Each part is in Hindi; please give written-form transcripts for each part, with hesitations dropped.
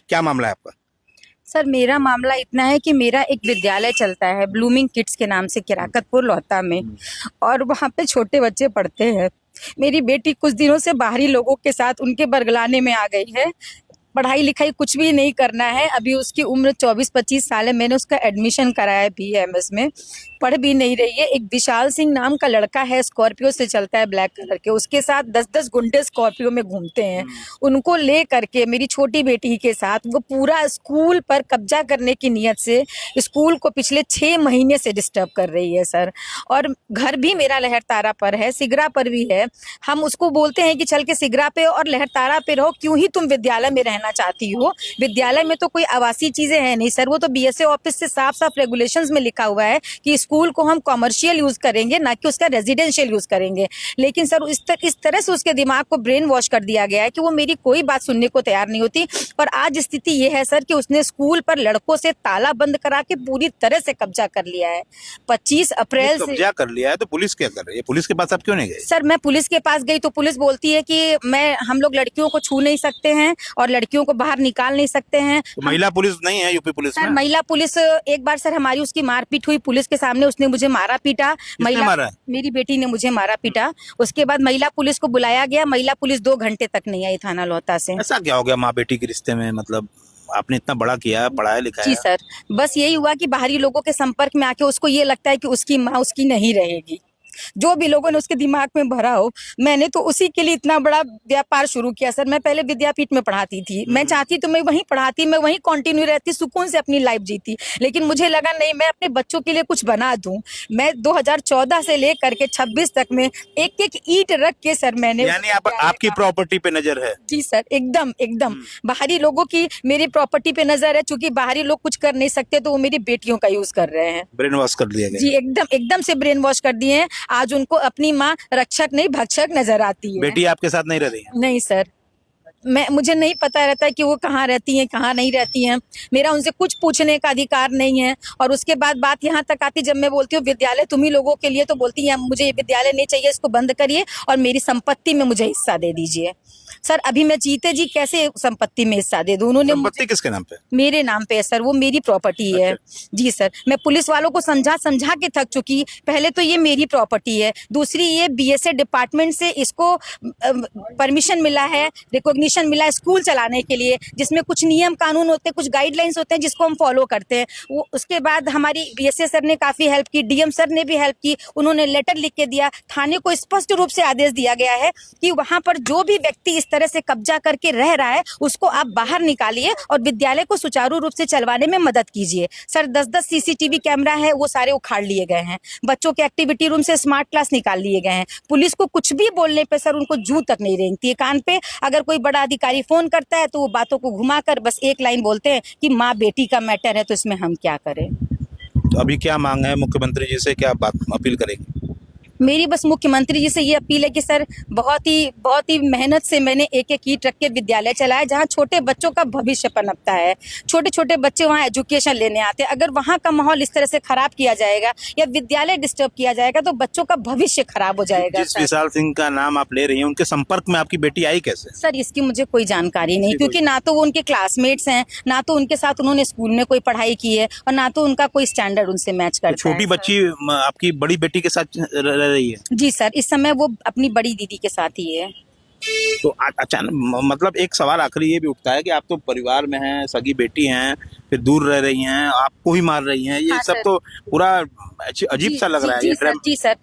क्या मामला है आपका? सर मेरा मामला इतना है कि मेरा एक विद्यालय चलता है ब्लूमिंग किड्स के नाम से किराकतपुर लोहता में, और वहाँ पे छोटे बच्चे पढ़ते हैं। मेरी बेटी कुछ दिनों से बाहरी लोगों के साथ उनके बरगलाने में आ गई है। पढ़ाई लिखाई कुछ भी नहीं करना है, अभी उसकी उम्र 24-25 साल है। मैंने उसका एडमिशन कराया BAMS में, पढ़ भी नहीं रही है। एक विशाल सिंह नाम का लड़का है, स्कॉर्पियो से चलता है ब्लैक कलर के, उसके साथ 10-10 गुंडे स्कॉर्पियो में घूमते हैं। उनको ले करके मेरी छोटी बेटी के साथ वो पूरा स्कूल पर कब्जा करने की नियत से स्कूल को पिछले 6 महीने से डिस्टर्ब कर रही है सर। और घर भी मेरा लहरतारा पर है, सिगरा पर भी है। हम उसको बोलते हैं कि चल के सिगरा पे और लहरतारा पे रहो, क्यों ही तुम विद्यालय में रहना चाहती हो। विद्यालय में तो कोई आवासीय चीजें हैं नहीं सर, वो तो BSA ऑफिस से साफ साफ रेगुलेशंस में लिखा हुआ है कि स्कूल को हम कॉमर्शियल यूज करेंगे, ना कि उसका रेजिडेंशियल यूज करेंगे। लेकिन सर इस तरह से उसके दिमाग को ब्रेन वॉश कर दिया गया है कि वो मेरी कोई बात सुनने को तैयार नहीं होती। और आज स्थिति ये है सर कि उसने स्कूल पर लड़कों से ताला बंद करा के पूरी तरह से कब्जा कर लिया है। 25 अप्रैल से कब्जा कर लिया है तो पुलिस क्या कर रही है? पुलिस के पास आप क्यों नहीं गए? सर मैं पुलिस के पास गई तो पुलिस बोलती है कि हम लोग लड़कियों को छू नहीं सकते हैं और लड़कियों को बाहर निकाल नहीं सकते हैं। तो महिला पुलिस नहीं है यूपी पुलिस सर में? महिला पुलिस एक बार सर हमारी उसकी मारपीट हुई पुलिस के सामने, उसने मुझे मारा पीटा। मारा? मेरी बेटी ने मुझे मारा पीटा। उसके बाद महिला पुलिस को बुलाया गया, महिला पुलिस 2 घंटे तक नहीं आई थाना लोहता से। ऐसा क्या हो गया माँ बेटी के रिश्ते में? मतलब आपने इतना बड़ा किया, पढ़ाया लिखाया। जी सर, बस यही हुआ कि बाहरी लोगों के संपर्क में आके उसको ये लगता है कि उसकी माँ उसकी नहीं रहेगी। जो भी लोगों ने उसके दिमाग में भरा हो, मैंने तो उसी के लिए इतना बड़ा व्यापार शुरू किया सर। मैं पहले विद्यापीठ में पढ़ाती थी, मैं चाहती तो मैं वहीं पढ़ाती, मैं वहीं कंटिन्यू रहती, सुकून से अपनी लाइफ जीती। लेकिन मुझे लगा नहीं, मैं अपने बच्चों के लिए कुछ बना दूं। मैं 2014 से लेकर के 26 तक में एक एक ईंट रख के सर मैंने, यानी आपकी प्रॉपर्टी पे नजर है? जी सर, एकदम एकदम बाहरी लोगों की मेरी प्रॉपर्टी पे नजर है। चूंकि बाहरी लोग कुछ कर नहीं सकते तो वो मेरी बेटियों का यूज कर रहे हैं। ब्रेन वॉश कर दिया गया? जी एकदम एकदम से ब्रेन वॉश कर दिए हैं। आज उनको अपनी माँ रक्षक नहीं भक्षक नजर आती है। बेटी आपके साथ नहीं रह रही है? नहीं सर, मुझे नहीं पता रहता है कि वो कहाँ रहती हैं कहाँ नहीं रहती हैं। मेरा उनसे कुछ पूछने का अधिकार नहीं है। और उसके बाद बात यहाँ तक आती, जब मैं बोलती हूँ विद्यालय तुम ही लोगों के लिए, तो बोलती है मुझे ये विद्यालय नहीं चाहिए, इसको बंद करिए और मेरी संपत्ति में मुझे हिस्सा दे दीजिए। सर अभी मैं जीते जी कैसे संपत्ति में हिस्सा दे दूं? उन्होंने संपत्ति किसके नाम पे? मेरे नाम पे है सर, वो मेरी प्रॉपर्टी है। जी सर, मैं पुलिस वालों को समझा समझा के थक चुकी। पहले तो ये मेरी प्रॉपर्टी है, दूसरी ये BSA डिपार्टमेंट से इसको परमिशन मिला है, रिकॉग्निशन मिला है स्कूल चलाने के लिए, जिसमें कुछ नियम कानून होते हैं, कुछ गाइडलाइंस होते हैं जिसको हम फॉलो करते हैं। वो उसके बाद हमारी BSA सर ने काफी हेल्प की, DM सर ने भी हेल्प की। उन्होंने लेटर लिख के दिया, थाने को स्पष्ट रूप से आदेश दिया गया है कि वहां पर जो भी व्यक्ति इस तरह से कब्जा करके रह रहा है उसको आप बाहर निकालिए और विद्यालय को सुचारू रूप से चलवाने में मदद कीजिए। सर 10-10 CCTV कैमरा है, वो सारे उखाड़ लिए गए हैं। बच्चों के एक्टिविटी रूम से स्मार्ट क्लास निकाल लिए गए हैं। पुलिस को कुछ भी बोलने पे सर उनको जूं तक नहीं रेंगती है कान पे। अगर कोई बड़ा अधिकारी फोन करता है तो वो बातों को घुमाकर बस एक लाइन बोलते हैं कि माँ बेटी का मैटर है तो इसमें हम क्या करें। तो अभी क्या मांग है मुख्यमंत्री जी से, क्या बात अपील करेंगे? मेरी बस मुख्यमंत्री जी से ये अपील है कि सर बहुत ही मेहनत से मैंने एक एक ईंट रख के विद्यालय चलाया, जहाँ छोटे बच्चों का भविष्य पनपता है। छोटे छोटे बच्चे वहाँ एजुकेशन लेने आते हैं। अगर वहाँ का माहौल इस तरह से खराब किया जाएगा या विद्यालय डिस्टर्ब किया जाएगा तो बच्चों का भविष्य खराब हो जाएगा। जिस विशाल सिंह का नाम आप ले रही हैं, उनके संपर्क में आपकी बेटी आई कैसे? सर इसकी मुझे कोई जानकारी नहीं, क्योंकि ना तो वो उनके क्लासमेट्स हैं, ना तो उनके साथ उन्होंने स्कूल में कोई पढ़ाई की है और ना तो उनका कोई स्टैंडर्ड उनसे मैच करता है। छोटी बच्ची आपकी बड़ी बेटी के साथ रह रही है? जी सर, इस समय वो अपनी बड़ी दीदी के साथ ही है। तो अचानक मतलब एक सवाल आखिरी ये भी उठता है कि आप तो परिवार में हैं, सगी बेटी हैं, फिर दूर रह रही हैं, आपको ही मार रही हैं, ये हाँ, सब सर। तो पूरा अजीब सा लग रहा है। जी सर,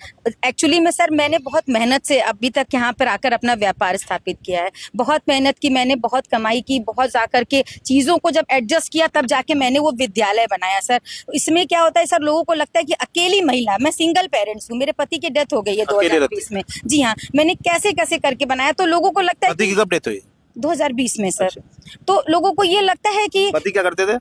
एक्चुअली में सर मैंने बहुत मेहनत से अभी तक यहाँ पर आकर अपना व्यापार स्थापित किया है। बहुत मेहनत की मैंने, बहुत कमाई की, बहुत जाकर के चीजों को जब एडजस्ट किया तब जाके मैंने वो विद्यालय बनाया। सर इसमें क्या होता है सर, लोगों को लगता है कि अकेली महिला, मैं सिंगल पेरेंट्स हूँ, मेरे पति की डेथ हो गई है 2020 में। जी हाँ, मैंने कैसे कैसे करके बनाया, तो लोगों को लगता है पति की कब डेथ हुई? 2020 में सर। तो लोगों को ये लगता है कि पति क्या करते थे?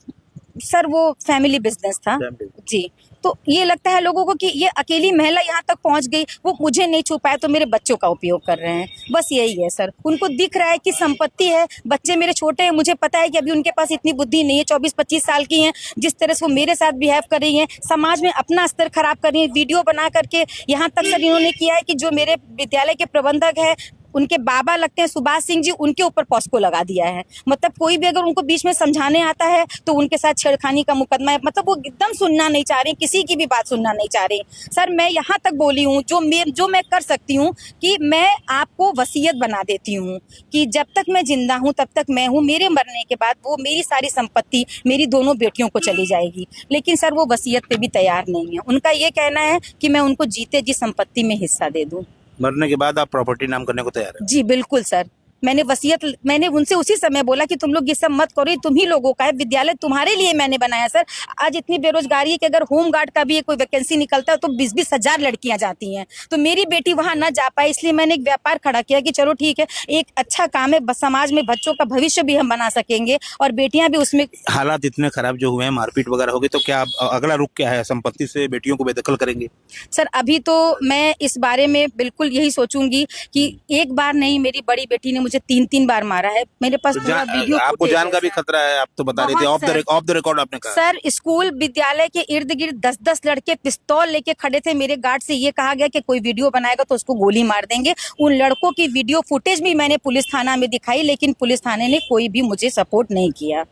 सर वो फैमिली बिजनेस था जी। तो ये लगता है लोगों को कि ये अकेली महिला यहाँ तक पहुँच गई, वो मुझे नहीं छू पाया तो मेरे बच्चों का उपयोग कर रहे हैं। बस यही है सर, उनको दिख रहा है कि संपत्ति है, बच्चे मेरे छोटे हैं, मुझे पता है कि अभी उनके पास इतनी बुद्धि नहीं है, 24-25 साल की हैं। जिस तरह से वो मेरे साथ बिहेव कर रही हैं, समाज में अपना स्तर खराब कर रही है, वीडियो बना करके यहाँ तक सर इन्होंने किया है कि जो मेरे विद्यालय के प्रबंधक है उनके बाबा लगते हैं सुभाष सिंह जी, उनके ऊपर पॉस्को लगा दिया है। मतलब कोई भी अगर उनको बीच में समझाने आता है तो उनके साथ छेड़खानी का मुकदमा है। मतलब वो एकदम सुनना नहीं चाह रहे, किसी की भी बात सुनना नहीं चाह रहे। सर मैं यहाँ तक बोली हूँ, जो मैं कर सकती हूँ कि मैं आपको वसीयत बना देती हूँ कि जब तक मैं जिंदा हूँ तब तक मैं हूँ, मेरे मरने के बाद वो मेरी सारी संपत्ति मेरी दोनों बेटियों को चली जाएगी। लेकिन सर वो वसीयत पे भी तैयार नहीं है। उनका ये कहना है कि मैं उनको जीते जी संपत्ति में हिस्सा दे दूं। मरने के बाद आप प्रॉपर्टी नाम करने को तैयार है? जी बिल्कुल सर। मैंने उनसे उसी समय बोला कि तुम लोग ये सब मत करो, ये तुम ही लोगों का है, विद्यालय तुम्हारे लिए मैंने बनाया सर। आज इतनी बेरोजगारी है कि अगर होम गार्ड का भी कोई वैकेंसी निकलता है तो 20-20 हजार लड़कियां जाती हैं, तो मेरी बेटी वहां ना जा पाए, इसलिए मैंने एक व्यापार खड़ा किया कि चलो ठीक है, एक अच्छा काम है, समाज में बच्चों का भविष्य भी हम बना सकेंगे और बेटियां भी उसमें। हालात इतने खराब जो हुए हैं, मारपीट वगैरह होगी, तो क्या अगला रुख क्या है? संपत्ति से बेटियों को बेदखल करेंगे? सर अभी तो मैं इस बारे में बिल्कुल यही सोचूंगी कि एक बार नहीं, मेरी बड़ी बेटी ने मुझे 3 बार मारा है। मेरे पास पूरा वीडियो आपको फुटेज जान है का भी सर। खतरा है, आप तो बता रहे थे बहुत सर। ऑफ द रिकॉर्ड आपने कहा। सर स्कूल विद्यालय के इर्द गिर्द 10-10 लड़के पिस्तौल लेके खड़े थे। मेरे गार्ड से ये कहा गया कि कोई वीडियो बनाएगा तो उसको गोली मार देंगे। उन लड़कों की वीडियो फुटेज भी मैंने पुलिस थाना में दिखाई, लेकिन पुलिस थाने ने कोई भी मुझे सपोर्ट नहीं किया।